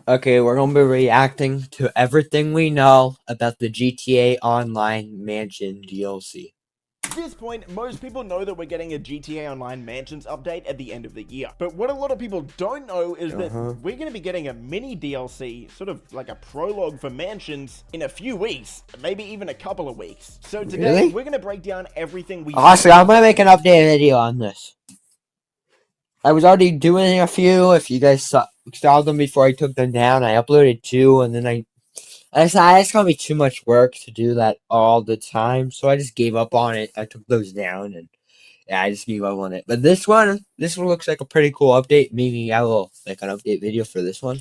Okay, we're gonna be reacting to everything we know about the GTA Online Mansion DLC. At this point, most people know that we're getting a GTA Online Mansions update at the end of the year. But what a lot of people don't know is that we're going to be getting a mini DLC, sort of like a prologue for Mansions, in a few weeks, maybe even a couple of weeks. So today, Really? we're going to break down everything we Honestly, I'm gonna make an update video on this. I was already doing a few. If you guys saw them before I took them down, I uploaded 2, and then I decided it's gonna be too much work to do that all the time, so I just gave up on it. I took those down, and yeah, I just gave up on it. But this one looks like a pretty cool update. Maybe I will make an update video for this one.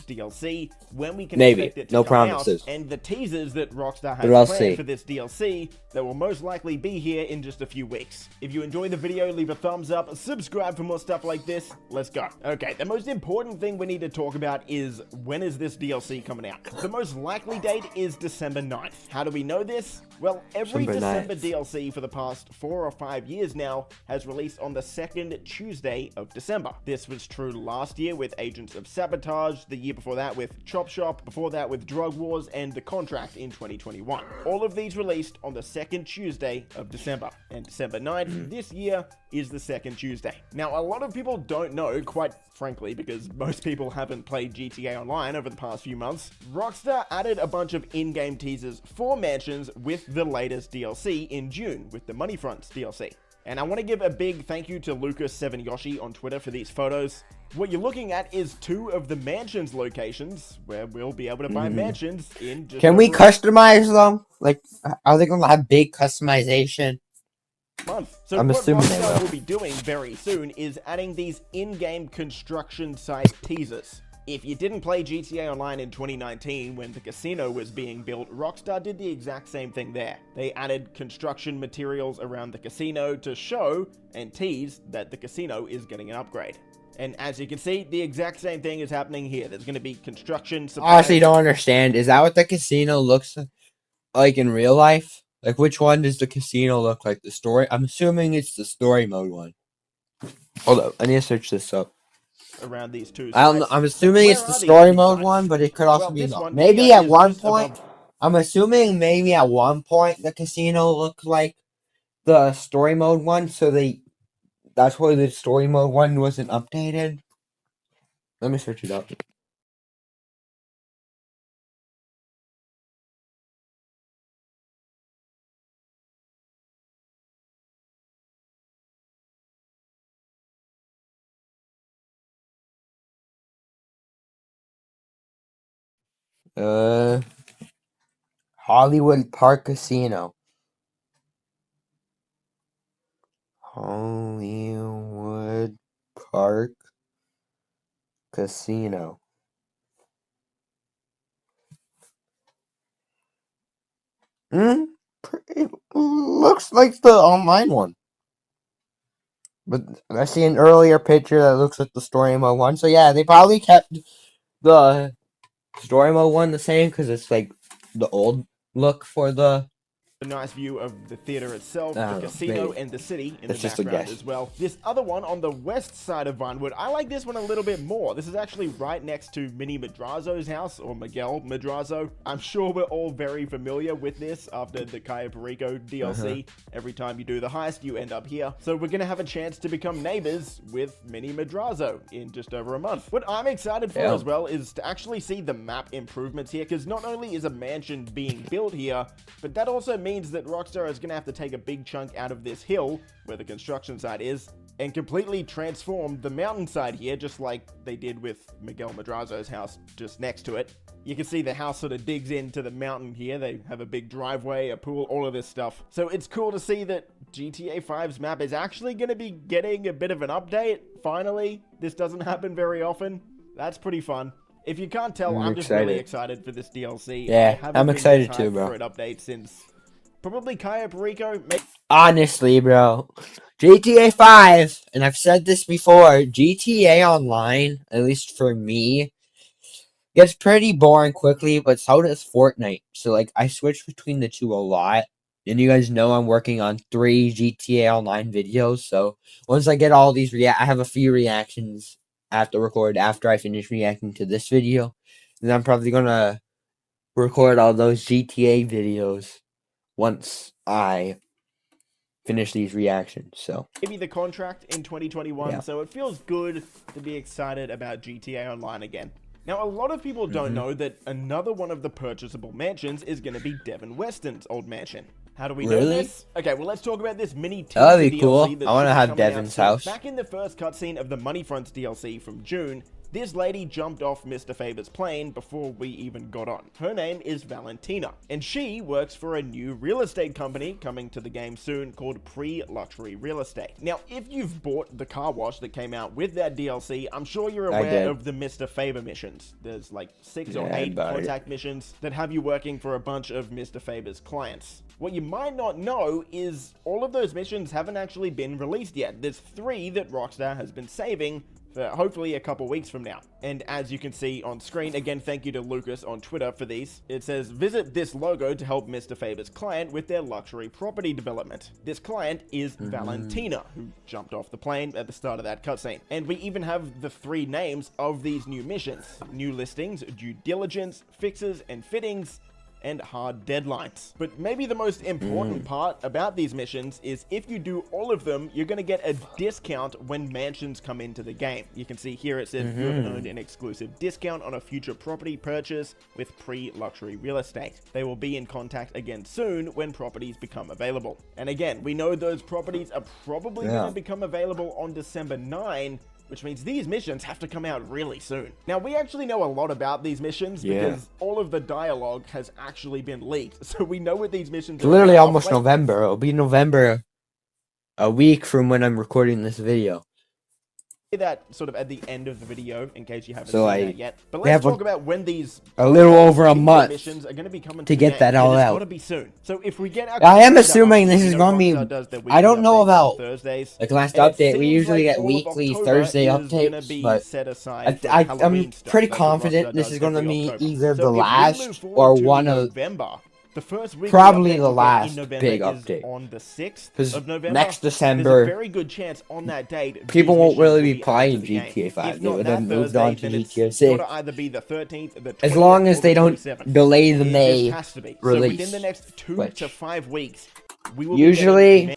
DLC, when we can Maybe. expect it to No come promises. out, and the teasers that Rockstar But I'll has planned see. for this DLC that will most likely be here in just a few weeks. If you enjoyed the video, leave a thumbs up, subscribe for more stuff like this. Let's go. Okay, the most important thing we need to talk about is when is this DLC coming out? The most likely date is December 9th. How do we know this? Well, every December DLC for the past 4 or 5 years now has released on the second Tuesday of December. This was true last year with Agents of Sabotage, the year before that with Chop Shop, before that with Drug Wars, and The Contract in 2021. All of these released on the second Tuesday of December, and December 9th this year is the second Tuesday. Now, a lot of people don't know, quite frankly, because most people haven't played GTA Online over the past few months, Rockstar added a bunch of in-game teasers for Mansions with the latest DLC in June, with the Money Fronts DLC. And I want to give a big thank you to Lucas7Yoshi on Twitter for these photos. What you're looking at is 2 of the Mansions locations, where we'll be able to buy Mansions in just Can we customize them? Like, are they gonna have big customization? Month. So I'm what assuming they Rockstar will. will be doing very soon is adding these in-game construction site teasers. If you didn't play GTA Online in 2019 when the casino was being built, Rockstar did the exact same thing there. They added construction materials around the casino to show and tease that the casino is getting an upgrade. And as you can see, the exact same thing is happening here. There's going to be construction supplies. Honestly, don't understand. Is that what the casino looks like in real life? Like, which one does the casino look like? The story? I'm assuming it's the story mode one. Hold up, I need to search this up. Around these 2 sites. I don't know. I'm assuming it's the story mode one, but it could also be not. Maybe at one point. I'm assuming maybe at one point the casino looked like the story mode one, so that's why the story mode one wasn't updated. Let me search it up. Hollywood Park Casino. Hollywood Park Casino. It looks like the online one. But I see an earlier picture that looks like the story mode one. So yeah, they probably kept the story mode one the same because it's like the old look for the a nice view of the theater itself, the casino, and the city in the background as well. This other one on the west side of Vinewood, I like this one a little bit more. This is actually right next to Minnie Madrazo's house, or Miguel Madrazo. I'm sure we're all very familiar with this after the Cayo Perico DLC. Every time you do the heist, you end up here. So we're gonna have a chance to become neighbors with Minnie Madrazo in just over a month. What I'm excited for as well is to actually see the map improvements here, because not only is a mansion being built here, but that also means that Rockstar is going to have to take a big chunk out of this hill, where the construction site is, and completely transform the mountainside here, just like they did with Miguel Madrazo's house just next to it. You can see the house sort of digs into the mountain here. They have a big driveway, a pool, all of this stuff. So it's cool to see that GTA 5's map is actually going to be getting a bit of an update, finally. This doesn't happen very often. That's pretty fun. If you can't tell, I'm just really excited for this DLC. Yeah, I'm excited too, bro. For an update since probably Cayo Perico. Honestly, bro, GTA 5, and I've said this before, GTA Online, at least for me, gets pretty boring quickly, but so does Fortnite. So, like, I switch between the two a lot. And you guys know I'm working on 3 GTA Online videos, so once I get all these I have a few reactions I have to record after I finish reacting to this video. And I'm probably gonna record all those GTA videos once I finish these reactions. So maybe the contract in 2021, yeah. so it feels good to be excited about GTA Online again. Now, a lot of people don't know that another one of the purchasable mansions is going to be Devin Weston's old mansion. How do we know Really? this? Okay, well, let's talk about this mini teaser That'd be cool. DLC that I want to should be have coming out Devin's soon. house. Back in the first cutscene of the Money Fronts DLC from June, this lady jumped off Mr. Faber's plane before we even got on. Her name is Valentina, and she works for a new real estate company coming to the game soon called Pre-Luxury Real Estate. Now, if you've bought the car wash that came out with that DLC, I'm sure you're aware of the Mr. Faber missions. There's like 6 or 8 contact missions that have you working for a bunch of Mr. Faber's clients. What you might not know is all of those missions haven't actually been released yet. There's 3 that Rockstar has been saving for hopefully a couple weeks from now. And as you can see on screen, again, thank you to Lucas on Twitter for these. It says, visit this logo to help Mr. Faber's client with their luxury property development. This client is Valentina, who jumped off the plane at the start of that cutscene. And we even have the 3 names of these new missions: new listings, due diligence, fixes and fittings, and hard deadlines. But maybe the most important part about these missions is if you do all of them, you're going to get a discount when mansions come into the game. You can see here it says you have earned an exclusive discount on a future property purchase with Pre-Luxury Real Estate. They will be in contact again soon when properties become available. And again, we know those properties are probably going to become available on December 9, which means these missions have to come out really soon. Now, we actually know a lot about these missions because all of the dialogue has actually been leaked. So we know what these missions It's literally almost November. It'll be November a week from when I'm recording this video. That sort of at the end of the video in case you haven't So seen that yet. But let's talk about when these a little over a month missions are going to be coming to get that all out. It's got to be soon. So if we get I am assuming this is going to be. I don't know about Thursdays. Like last update. We usually get weekly Thursday updates, but I'm pretty confident this is going to be either the last or one of November. The first week probably the last November big update on the 6th of November. Next December, there's a very good chance on that date people won't really be playing GTA 5. They would have moved on to GTA 6. Either be the 13th, the 20th, as long as they don't 27th. delay the May So release. within the next 2 to 5 weeks, we will usually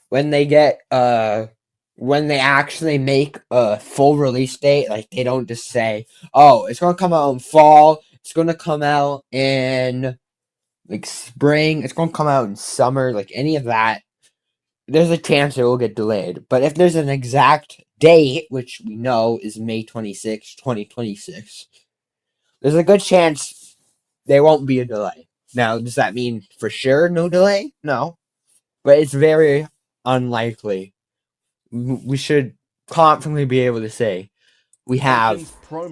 when they get when they actually make a full release date, like they don't just say, "Oh, it's gonna come out in fall. It's gonna come out in like spring. It's gonna come out in summer." Like any of that, there's a chance it will get delayed. But if there's an exact date, which we know is May 26, 2026, there's a good chance there won't be a delay. Now, does that mean for sure no delay? No, but it's very unlikely. We should confidently be able to say we have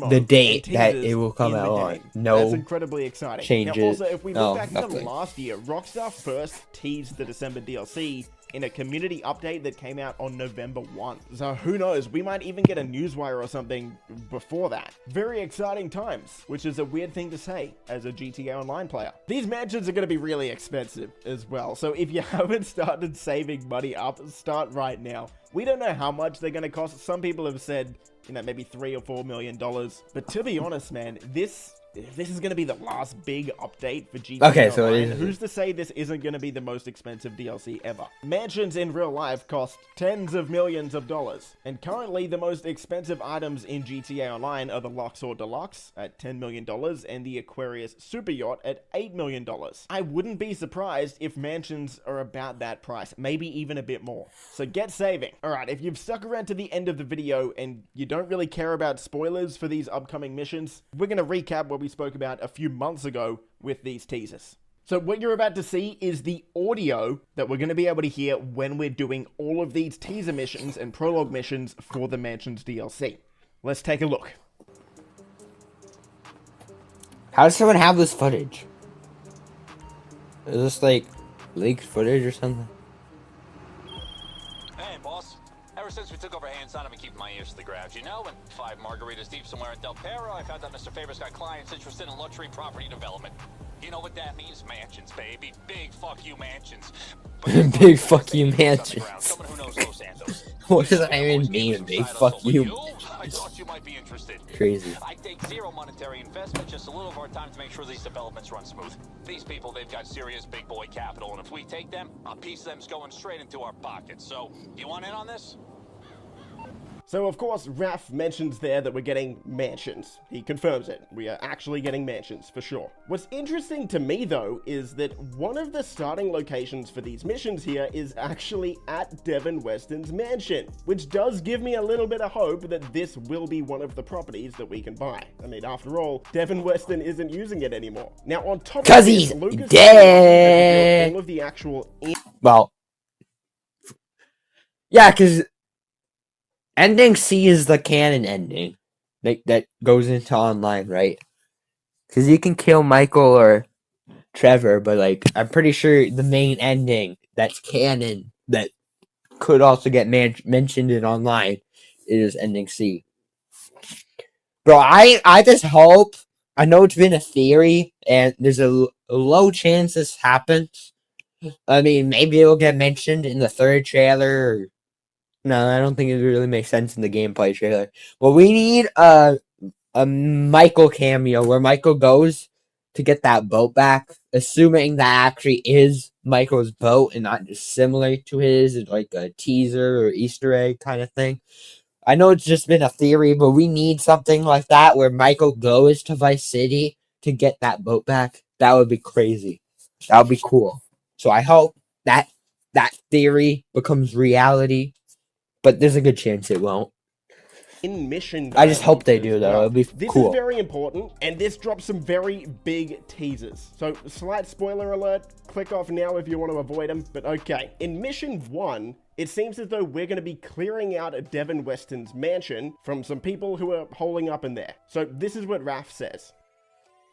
the date that it will come out on. No, that's incredibly exciting. Changes. Now, also, if we look back to nothing. last year, Rockstar first teased the December DLC in a community update that came out on November 1. So who knows, we might even get a newswire or something before that. Very exciting times, which is a weird thing to say as a GTA Online player. These mansions are going to be really expensive as well, so if you haven't started saving money up, start right now. We don't know how much they're going to cost. Some people have said, you know, maybe $3 or $4 million. But to be honest, man, this is going to be the last big update for GTA Online. So who's to say this isn't going to be the most expensive DLC ever? Mansions in real life cost tens of millions of dollars. And currently, the most expensive items in GTA Online are the Luxor Deluxe at $10 million and the Aquarius Super Yacht at $8 million. I wouldn't be surprised if mansions are about that price, maybe even a bit more. So get saving. Alright, if you've stuck around to the end of the video and you don't really care about spoilers for these upcoming missions, we're going to recap what we spoke about a few months ago with these teasers. So what you're about to see is the audio that we're going to be able to hear when we're doing all of these teaser missions and prologue missions for the Mansions DLC. Let's take a look. How does someone have this footage? Is this like leaked footage or something? Hey, boss. Ever since we took over hands-on, I've been keeping my ears to the ground, you know? And 5 margaritas deep somewhere in Del Perro, I found out Mr. Faber's got clients interested in luxury property development. You know what that means? Mansions, baby. Big fuck you mansions. Big fuck you mansions. Someone who knows Los Santos. What does that even mean? Big fuck you. I thought you might be interested. Crazy. I take zero monetary investment, just a little of our time to make sure these developments run smooth. These people, they've got serious big boy capital, and if we take them, a piece of them's going straight into our pockets. So, you want in on this? So, of course, Raph mentions there that we're getting mansions. He confirms it. We are actually getting mansions, for sure. What's interesting to me, though, is that one of the starting locations for these missions here is actually at Devin Weston's mansion, which does give me a little bit of hope that this will be one of the properties that we can buy. I mean, after all, Devin Weston isn't using it anymore. Now, on top of Cause this, he's Lucas dead. all of the actual... Well, yeah, because ending C is the canon ending that goes into online, right? Because you can kill Michael or Trevor, but like I'm pretty sure the main ending that's canon that could also get mentioned in online is ending C. Bro, I just hope. I know it's been a theory, and there's a low chance this happens. I mean, maybe it'll get mentioned in the third trailer. Or, no, I don't think it really makes sense in the gameplay trailer. Well, we need a Michael cameo where Michael goes to get that boat back, assuming that actually is Michael's boat and not just similar to his, like a teaser or Easter egg kind of thing. I know it's just been a theory, but we need something like that where Michael goes to Vice City to get that boat back. That would be crazy. That would be cool. So I hope that theory becomes reality, but there's a good chance it won't. In mission, I just hope they do, though. It'll be this cool. Is very important, and this drops some very big teasers. So, slight spoiler alert. Click off now if you want to avoid them. But okay, in mission 1, it seems as though we're going to be clearing out Devin Weston's mansion from some people who are holing up in there. So, this is what Raph says.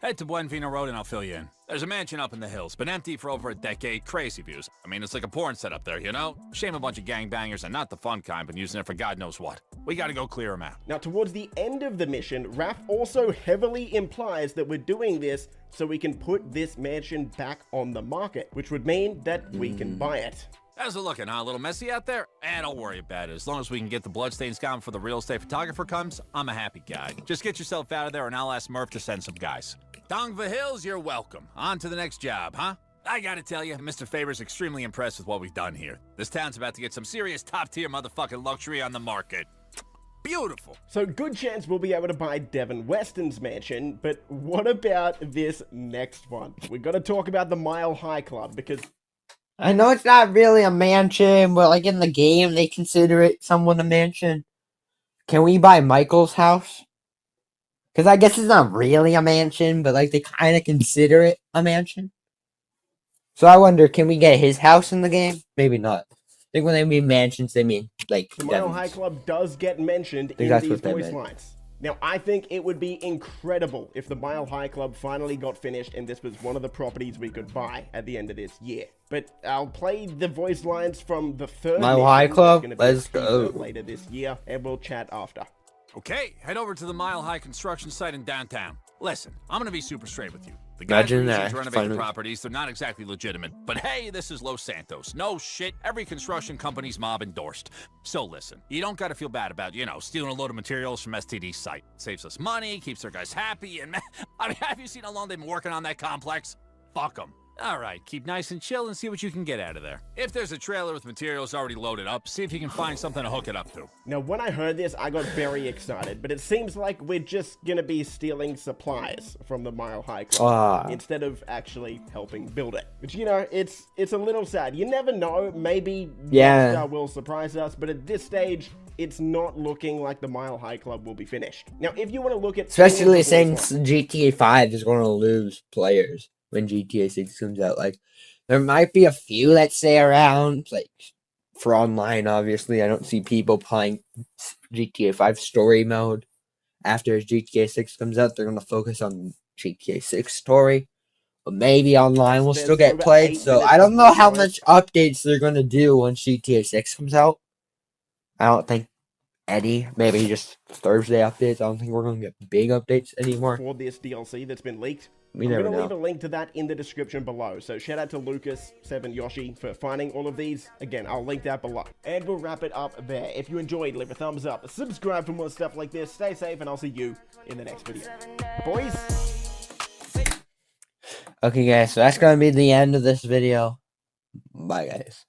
Head to Buenvino Road and I'll fill you in. There's a mansion up in the hills, been empty for over a decade, crazy views. I mean, it's like a porn set up there, you know? Shame a bunch of gangbangers, and not the fun kind, been using it for God knows what. We gotta go clear them out. Now, towards the end of the mission, Raph also heavily implies that we're doing this so we can put this mansion back on the market, which would mean that we can buy it. How's it looking, huh? A little messy out there? Don't worry about it. As long as we can get the bloodstains gone before the real estate photographer comes, I'm a happy guy. Just get yourself out of there and I'll ask Murph to send some guys. Dongva Hills, you're welcome. On to the next job, huh? I gotta tell you, Mr. Faber's extremely impressed with what we've done here. This town's about to get some serious top-tier motherfucking luxury on the market. Beautiful. So good chance we'll be able to buy Devin Weston's mansion, but what about this next one? We gotta talk about the Mile High Club, because I know it's not really a mansion, but like in the game, they consider it somewhat a mansion. Can we buy Michael's house? Because I guess it's not really a mansion, but like they kind of consider it a mansion. So I wonder, can we get his house in the game? Maybe not. I think when they mean mansions, they mean like the Mile Devin's. High Club does get mentioned in that's these what they voice meant. lines. Now, I think it would be incredible if the Mile High Club finally got finished and this was one of the properties we could buy at the end of this year. But I'll play the voice lines from the third Mile mission High that's Club? gonna be a Let's teaser go. later this year, and we'll chat after. Okay, head over to the Mile High construction site in downtown. Listen, I'm gonna be super straight with you. The guys Imagine who that. use to renovate Finally. the properties, they're not exactly legitimate. But hey, this is Los Santos. No shit, every construction company's mob endorsed. So listen, you don't gotta feel bad about, stealing a load of materials from STD's site. Saves us money, keeps their guys happy, and I mean, have you seen how long they've been working on that complex? Fuck them. All right, keep nice and chill and see what you can get out of there. If there's a trailer with materials already loaded up, see if you can find something to hook it up to. Now, when I heard this, I got very excited, but it seems like we're just gonna be stealing supplies from the Mile High Club instead of actually helping build it. Which, it's a little sad. You never know, maybe Rockstar will surprise us, but at this stage, it's not looking like the Mile High Club will be finished. Now, if you want to look at... Especially since GTA 5 is going to lose players when GTA 6 comes out. Like, there might be a few that stay around, like, for online, obviously. I don't see people playing GTA 5 story mode after GTA 6 comes out. They're going to focus on GTA 6 story. But maybe online will still get played. So I don't know how much updates they're going to do when GTA 6 comes out. I don't think Eddie. Maybe just Thursday updates. I don't think we're gonna get big updates anymore. For this DLC that's been leaked. We I'm never going to leave know. a link to that in the description below. So shout out to Lucas, Seven, Yoshi for finding all of these. Again, I'll link that below. And we'll wrap it up there. If you enjoyed, leave a thumbs up, subscribe for more stuff like this. Stay safe, and I'll see you in the next video. Boys! Okay, guys. So that's gonna be the end of this video. Bye, guys.